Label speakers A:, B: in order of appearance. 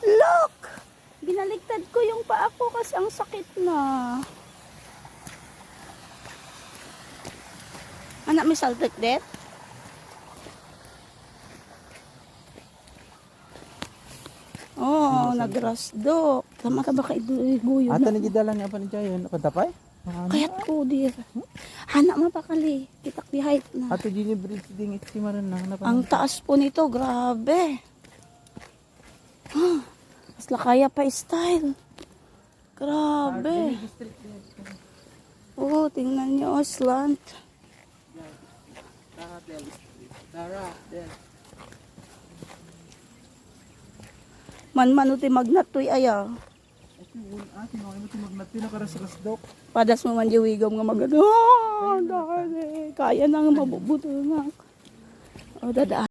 A: Look! Binaligtad ko yung paa ko kasi ang sakit na. Anak, may salted death? Oh, nagrasdok. Tama ka ba kay Guyo
B: Ata
A: na?
B: nagidala niya pa ni Jayon. Nakatapay?
A: Kayat ko, dear. Hanak mapakali. Kitak di height na.
B: Ato Gini Bridge ding itsimaran na.
A: Ang taas po nito, grabe. Mas lakaya pa style. Grabe. Oh, tingnan nyo, oh, slant. Man-mano ti magnatoy aya. Padas mo man jiwigom nga magano. Dahil kaya na nga mabubuto na. O, dadaan.